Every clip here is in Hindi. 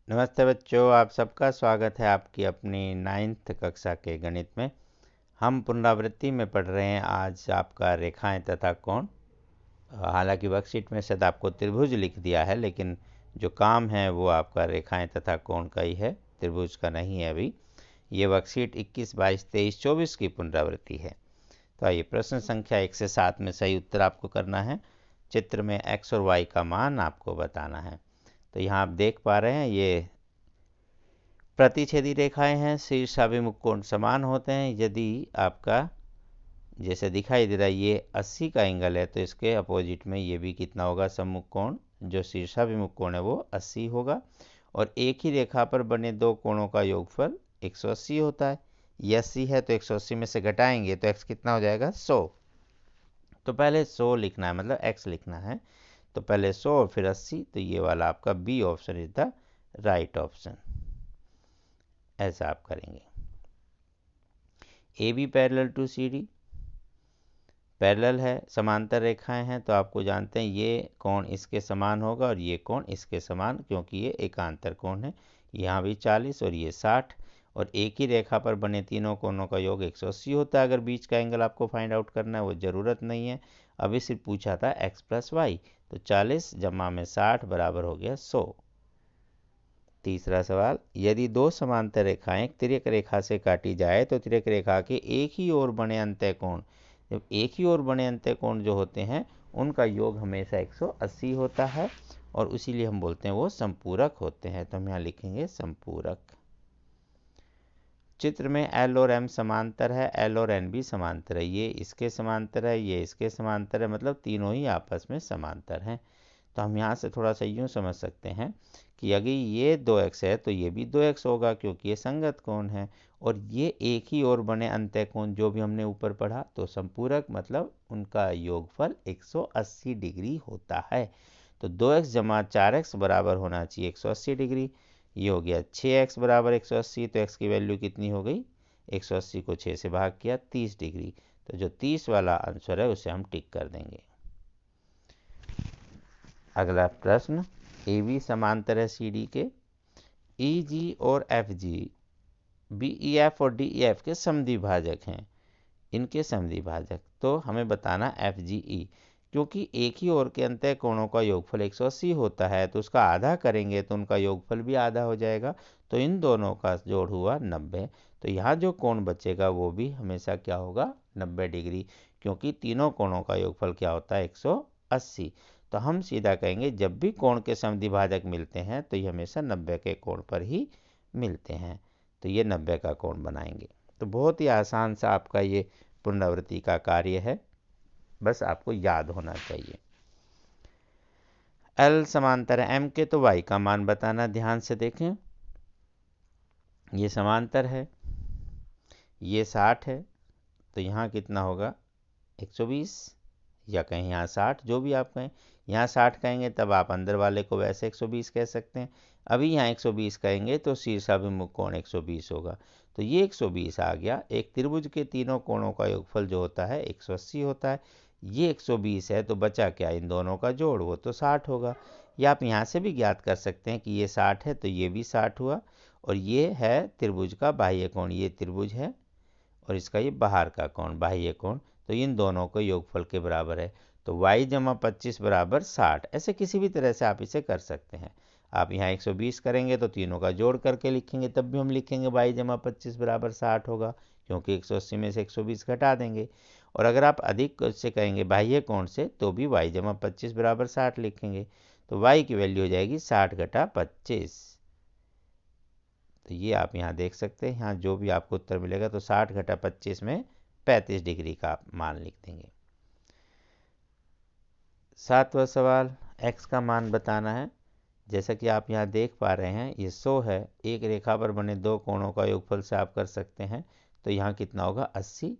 नमस्ते बच्चों, आप सबका स्वागत है आपकी अपनी 9th कक्षा के गणित में। हम पुनरावृत्ति में पढ़ रहे हैं आज आपका रेखाएं तथा कोण। हालांकि वर्कशीट में शायद आपको त्रिभुज लिख दिया है, लेकिन जो काम है वो आपका रेखाएं तथा कोण का ही है, त्रिभुज का नहीं है। अभी ये वर्कशीट 21, 22, 23, 24 की पुनरावृत्ति है। तो आइए, प्रश्न संख्या 1 से 7 में सही उत्तर आपको करना है। चित्र में x और y का मान आपको बताना है। तो यहाँ आप देख पा रहे हैं, ये प्रतिच्छेदी रेखाएं हैं। शीर्षाभिमुख कोण समान होते हैं। यदि आपका जैसे दिखाई दे रहा है ये 80 का एंगल है, तो इसके अपोजिट में ये भी कितना होगा, सम्मुख कोण। जो शीर्षाभिमुख कोण है वो 80 होगा। और एक ही रेखा पर बने दो कोणों का योगफल 180 होता है। ये 80 है तो 180 में से घटाएंगे तो x कितना हो जाएगा, 100। तो पहले 100 लिखना है, मतलब x लिखना है। तो पहले 100 और फिर 80। तो ये वाला आपका B option is the right option. ऐसा आप करेंगे। A B parallel to C D, parallel है, समांतर रेखाएं हैं, तो आपको जानते हैं ये कोण इसके समान होगा और ये कोण इसके समान, क्योंकि ये एकांतर कोण है। यहाँ भी 40 और ये 60। और एक ही रेखा पर बने तीनों कोणों का योग 180 होता है। अगर बीच का एंगल आपको फाइंड आउट करना है वो ज़रूरत नहीं है। अभी सिर्फ पूछा था x प्लस वाई, तो 40 जमा में 60 बराबर हो गया 100। तीसरा सवाल, यदि दो समांतर रेखाएं एक तिर्यक रेखा से काटी जाए तो तिर्यक रेखा के एक ही ओर बने अंतःकोण, जब एक ही ओर बने अंतःकोण जो होते हैं उनका योग हमेशा 180 होता है, और इसीलिए हम बोलते हैं वो संपूरक होते हैं। तो हम यहाँ लिखेंगे संपूरक। चित्र में L और M समांतर है, L और N भी समांतर है। ये इसके समांतर है, ये इसके समांतर है, मतलब तीनों ही आपस में समांतर हैं। तो हम यहाँ से थोड़ा सा यूँ समझ सकते हैं कि अगर ये 2x है तो ये भी 2x होगा, क्योंकि ये संगत कोण है। और ये एक ही ओर बने अंतःकोण जो भी हमने ऊपर पढ़ा, तो संपूरक मतलब उनका योगफल 180 डिग्री होता है। तो 2x जमा 4x बराबर होना चाहिए 180 डिग्री। ये हो गया 6x बराबर 180। तो x की वैल्यू कितनी हो गई, 180 को 6 से भाग किया, 30 डिग्री। तो जो 30 वाला आंसर है उसे हम टिक कर देंगे। अगला प्रश्न, ए बी समांतर है सी डी के। ई जी और F G B E F और डी ई एफ के समद्विभाजक हैं। इनके समद्विभाजक तो हमें बताना एफ जी ई, क्योंकि एक ही ओर के अंतः कोणों का योगफल 180 होता है, तो उसका आधा करेंगे तो उनका योगफल भी आधा हो जाएगा। तो इन दोनों का जोड़ हुआ 90। तो यहाँ जो कोण बचेगा वो भी हमेशा क्या होगा, 90 डिग्री, क्योंकि तीनों कोणों का योगफल क्या होता है, 180। तो हम सीधा कहेंगे जब भी कोण के समद्विभाजक मिलते हैं तो ये हमेशा 90 के कोण पर ही मिलते हैं। तो ये 90 का कोण बनाएंगे। तो बहुत ही आसान सा आपका ये पुनरावृत्ति का कार्य है, बस आपको याद होना चाहिए। L समांतर है M के, तो Y का मान बताना। ध्यान से देखें, ये समांतर है, ये 60 है, तो यहाँ कितना होगा, 120, या कहीं यहाँ 60, जो भी आप कहें। यहाँ 60 कहेंगे तब आप अंदर वाले को वैसे 120 कह सकते हैं। अभी यहाँ 120 कहेंगे तो शीर्षाभिमुख कोण 120 होगा। तो ये 120 आ गया। एक त्रिभुज के तीनों कोणों का योगफल जो होता है 180 होता है। ये 120 है, तो बचा क्या, इन दोनों का जोड़, वो तो 60 होगा। या आप यहाँ से भी ज्ञात कर सकते हैं कि ये 60 है तो ये भी 60 हुआ। और ये है त्रिभुज का बाह्य कोण, ये त्रिभुज है और इसका ये बाहर का कोण, बाह्य कोण। तो इन दोनों को योगफल के बराबर है। तो y जमा 25 बराबर 60। ऐसे किसी भी तरह से आप इसे कर सकते हैं। आप यहाँ 120 करेंगे तो तीनों का जोड़ करके लिखेंगे, तब भी हम लिखेंगे y जमा 25 बराबर 60 होगा, क्योंकि 180 में से 120 घटा देंगे। और अगर आप अधिक से कहेंगे बाह्य कोण से, तो भी y जमा 25 बराबर 60 लिखेंगे। तो y की वैल्यू हो जाएगी 60 घटा 25। तो ये आप यहाँ देख सकते हैं, यहाँ जो भी आपको उत्तर मिलेगा, तो 60 घटा 25 में 35 डिग्री का आप मान लिख देंगे। 7वां सवाल, x का मान बताना है। जैसा कि आप यहाँ देख पा रहे हैं, ये 100 है। एक रेखा पर बने दो कोणों का योगफल से आप कर सकते हैं, तो यहाँ कितना होगा, 80।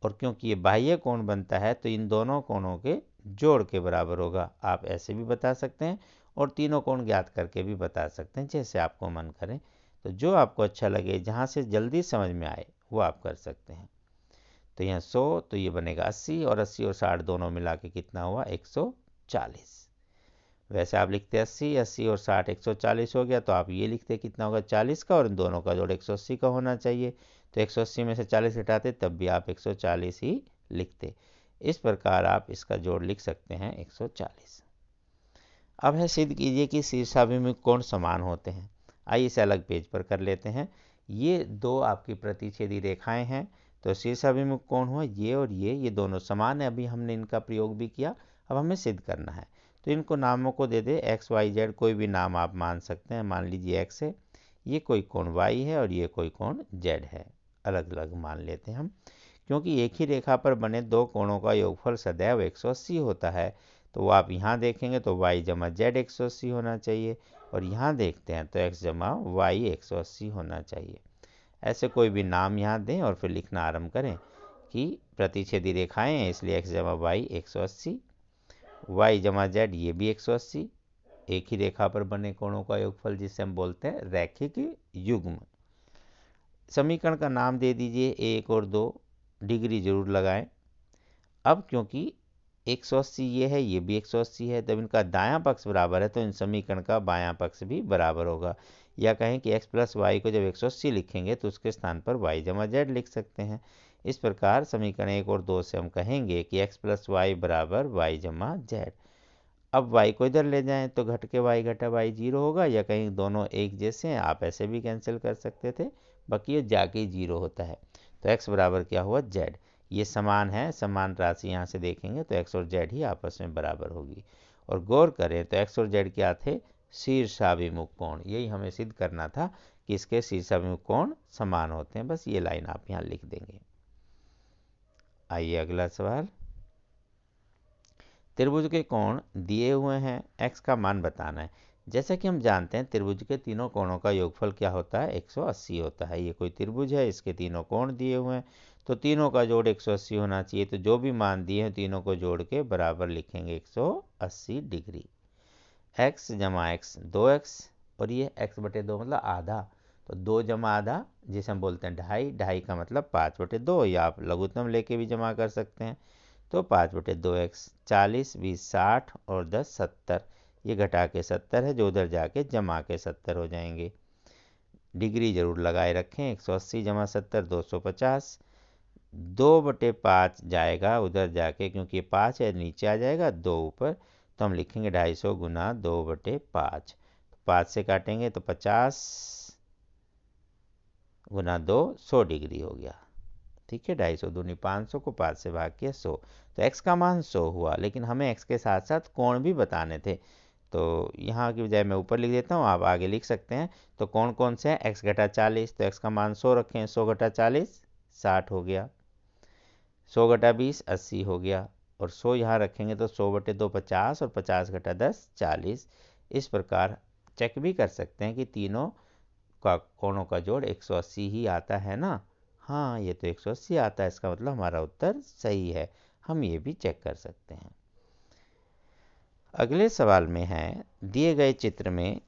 और क्योंकि ये बाह्य कोण बनता है तो इन दोनों कोणों के जोड़ के बराबर होगा। आप ऐसे भी बता सकते हैं और तीनों कोण ज्ञात करके भी बता सकते हैं, जैसे आपको मन करे। तो जो आपको अच्छा लगे, जहाँ से जल्दी समझ में आए, वो आप कर सकते हैं। तो यहाँ 100, तो ये बनेगा 80, और 80 और 60 दोनों मिला के कितना हुआ, 140। वैसे आप लिखते 80, 80 और 60 140 हो गया, तो आप ये लिखते कितना होगा 40 का, और इन दोनों का जोड़ 180 का होना चाहिए। तो 180 में से 40 घटाते तब भी आप 140 ही लिखते। इस प्रकार आप इसका जोड़ लिख सकते हैं 140। अब है सिद्ध कीजिए कि शीर्षाभिमुख कोण समान होते हैं। आइए इसे अलग पेज पर कर लेते हैं। ये दो आपकी प्रतिच्छेदी रेखाएं हैं, तो शीर्षाभिमुख कोण हुआ ये और ये दोनों समान है। अभी हमने इनका प्रयोग भी किया, अब हमें सिद्ध करना है। तो इनको नामों को दे दे एक्स वाई जेड, कोई भी नाम आप मान सकते हैं। मान लीजिए एक्स है, ये कोई कोण वाई है और ये कोई कोण जेड है, अलग अलग मान लेते हैं हम। क्योंकि एक ही रेखा पर बने दो कोणों का योगफल सदैव 180 होता है, तो वो आप यहाँ देखेंगे तो y जमा जेड 180 होना चाहिए, और यहाँ देखते हैं तो x जमा वाई 180 होना चाहिए। ऐसे कोई भी नाम यहाँ दें और फिर लिखना आरंभ करें कि प्रतिच्छेदी रेखाएं हैं, इसलिए x जमा वाई 180, y जमा जेड ये भी 180, एक ही रेखा पर बने कोणों का योगफल जिसे हम बोलते हैं रैखिक युग्म। समीकरण का नाम दे दीजिए 1 और 2, डिग्री जरूर लगाएं। अब क्योंकि 180 ये है, ये भी 180 है, जब इनका दायां पक्ष बराबर है तो इन समीकरण का बायां पक्ष भी बराबर होगा। या कहें कि x प्लस वाई को जब 180 लिखेंगे तो उसके स्थान पर y जमा जेड लिख सकते हैं। इस प्रकार समीकरण 1 और 2 से हम कहेंगे कि x प्लस वाई बराबर वाई जमा जेड। अब y को इधर ले जाएं तो घट के y घटा y 0 होगा, या कहीं दोनों एक जैसे हैं, आप ऐसे भी कैंसिल कर सकते थे, बाकी ये जाके 0 होता है। तो x बराबर क्या हुआ z, ये समान है, समान राशि यहाँ से देखेंगे तो x और z ही आपस में बराबर होगी। और गौर करें तो x और z क्या थे, शीर्षाभिमुख कोण। यही हमें सिद्ध करना था कि इसके शीर्षाभिमुख कोण समान होते हैं। बस ये लाइन आप यहाँ लिख देंगे। आइए अगला सवाल। त्रिभुज के कोण दिए हुए हैं, x का मान बताना है। जैसा कि हम जानते हैं त्रिभुज के तीनों कोणों का योगफल क्या होता है, 180 होता है। ये कोई त्रिभुज है, इसके तीनों कोण दिए हुए हैं, तो तीनों का जोड़ 180 होना चाहिए। तो जो भी मान दिए हैं तीनों को जोड़ के बराबर लिखेंगे 180 डिग्री। x जमा एक्स 2x, और ये x बटे 2 मतलब आधा, तो 2 जमा आधा जिसे हम बोलते हैं ढाई, ढाई का मतलब 5 बटे 2, या आप लघुत्तम लेके भी जमा कर सकते हैं। तो 5 बटे 2x, 40, 20 60 और 10 70, ये घटा के 70 है, जो उधर जाके जमा के 70 हो जाएंगे। डिग्री जरूर लगाए रखें, 180 जमा 70 250, 2 बटे 5 जाएगा उधर जाके, क्योंकि 5 है नीचे आ जाएगा, 2 ऊपर, तो हम लिखेंगे 250 गुना 2 बटे 5। 5 से काटेंगे तो 50 गुना 2 100 डिग्री हो गया। ठीक है, 250 दूनी 500 को 5 से भाग किया 100, तो x का मान 100 हुआ। लेकिन हमें x के साथ साथ कोण भी बताने थे, तो यहाँ की बजाय मैं ऊपर लिख देता हूँ, आप आगे लिख सकते हैं। तो कौन कौन से हैं, x घटा 40, तो x का मान 100 रखें, 100 घटा 40 60 हो गया, 100 घटा 20 80 हो गया, और 100 यहाँ रखेंगे तो 100 बटे 2 50, और 50 घटा 10 40। इस प्रकार चेक भी कर सकते हैं कि तीनों का कोणों का जोड़ 180 ही आता है ना। हाँ, ये तो 180 आता है, इसका मतलब हमारा उत्तर सही है। हम ये भी चेक कर सकते हैं। अगले सवाल में है, दिए गए चित्र में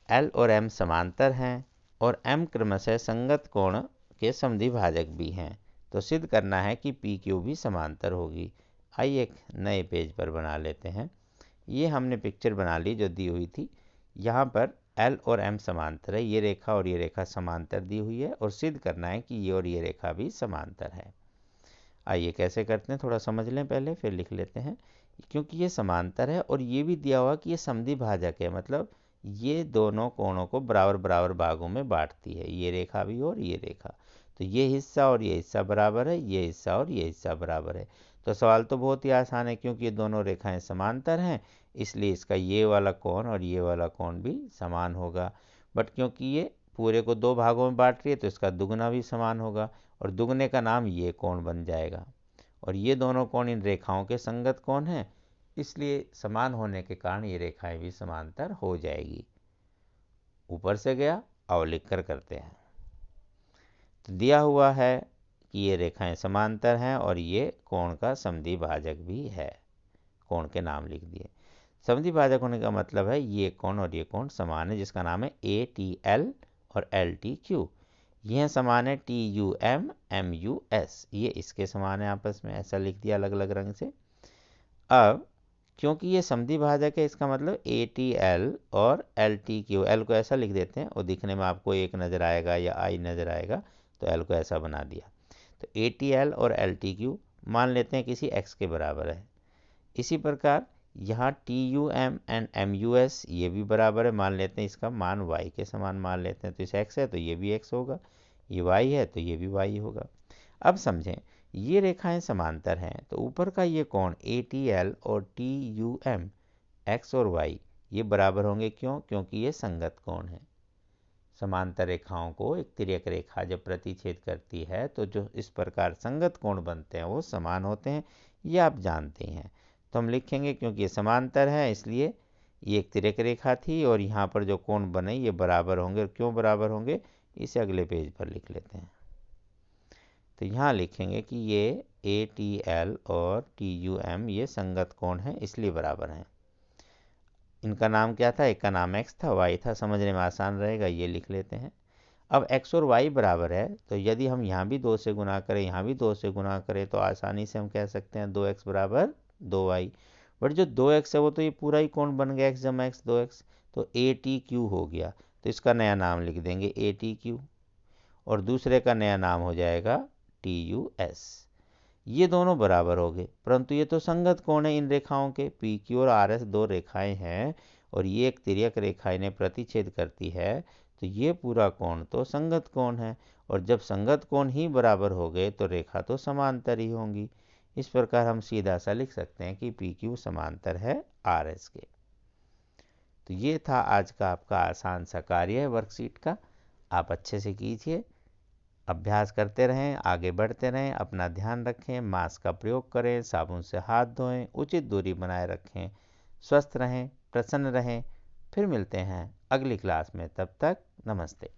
L और M समांतर हैं और M क्रमशः संगत कोण के समद्विभाजक भी हैं, तो सिद्ध करना है कि PQ भी समांतर होगी। आइए एक नए पेज पर बना लेते हैं। ये हमने पिक्चर बना ली जो दी हुई थी। यहाँ पर L और M समांतर है, ये रेखा और ये रेखा समांतर दी हुई है, और सिद्ध करना है कि ये और ये रेखा भी समांतर है। आइए कैसे करते हैं, थोड़ा समझ लें पहले फिर लिख लेते हैं। क्योंकि ये समांतर है और ये भी दिया हुआ कि ये समद्विभाजक है, मतलब ये दोनों कोणों को बराबर बराबर भागों में बांटती है, ये रेखा भी और ये रेखा। तो ये हिस्सा और ये हिस्सा बराबर है, ये हिस्सा और ये हिस्सा बराबर है। तो सवाल तो बहुत ही आसान है, क्योंकि ये दोनों रेखाएं समांतर हैं, इसलिए इसका ये वाला कोण और ये वाला कोण भी समान होगा। बट क्योंकि ये पूरे को दो भागों में बांट रही है तो इसका दुगना भी समान होगा, और दुगने का नाम ये कोण बन जाएगा। और ये दोनों कोण इन रेखाओं के संगत कोण हैं, इसलिए समान होने के कारण ये रेखाएं भी समांतर हो जाएगी। ऊपर से गया, और लिख कर करते हैं। तो दिया हुआ है कि ये रेखाएं समांतर हैं और ये कोण का समद्विभाजक भी है, कोण के नाम लिख दिए। समद्विभाजक होने का मतलब है ये कोण और ये कोण समान है, जिसका नाम है ATL और LTQ। यह समान है TUM MUS, ये इसके समान है आपस में, ऐसा लिख दिया अलग अलग रंग से। अब क्योंकि ये समद्वि भाजक है, इसका मतलब ATL और LTQ, L को ऐसा लिख देते हैं और दिखने में आपको एक नज़र आएगा या I नज़र आएगा, तो L को ऐसा बना दिया। तो ATL और LTQ मान लेते हैं किसी x के बराबर है। इसी प्रकार यहाँ TUM एंड MUS ये भी बराबर है, मान लेते हैं इसका मान y के समान मान लेते हैं। तो इस x है तो ये भी x होगा, ये y है तो ये भी y होगा। अब समझें, ये रेखाएं समांतर हैं, तो ऊपर का ये कोण ATL और TUM x और y ये बराबर होंगे। क्यों? क्योंकि ये संगत कोण है। समांतर रेखाओं को एक तिर्यक रेखा जब प्रतिच्छेद करती है तो जो इस प्रकार संगत कोण बनते हैं वो समान होते हैं, ये आप जानते हैं। तो हम लिखेंगे क्योंकि ये समांतर है इसलिए ये एक तिर्यक रेखा थी और यहाँ पर जो कोण बने ये बराबर होंगे। और क्यों बराबर होंगे इसे अगले पेज पर लिख लेते हैं। तो यहाँ लिखेंगे कि ये ATL और TUM ये संगत कोण है इसलिए बराबर हैं। इनका नाम क्या था? एक का नाम x था, y था, समझने में आसान रहेगा, ये लिख लेते हैं। अब x और y बराबर है तो यदि हम यहाँ भी 2 से गुना करें, यहाँ भी 2 से गुना करें तो आसानी से हम कह सकते हैं 2x बराबर 2y। बट जो 2x है वो तो ये पूरा ही कोण बन गया, x जमा x 2x, तो ATQ हो गया। तो इसका नया नाम लिख देंगे ATQ और दूसरे का नया नाम हो जाएगा TUS। ये दोनों बराबर हो गए, परंतु ये तो संगत कोण है इन रेखाओं के। PQ और RS दो रेखाएं हैं और ये एक तिर्यक रेखा इन्हें प्रतिच्छेद करती है, तो ये पूरा कोण तो संगत कोण है। और जब संगत कोण ही बराबर हो गए तो रेखा तो समांतर ही होंगी। इस प्रकार हम सीधा सा लिख सकते हैं कि PQ समांतर है RS के। तो ये था आज का आपका आसान सा कार्य वर्कशीट का। आप अच्छे से कीजिए, अभ्यास करते रहें, आगे बढ़ते रहें, अपना ध्यान रखें, मास्क का प्रयोग करें, साबुन से हाथ धोएं, उचित दूरी बनाए रखें, स्वस्थ रहें, प्रसन्न रहें। फिर मिलते हैं अगली क्लास में, तब तक नमस्ते।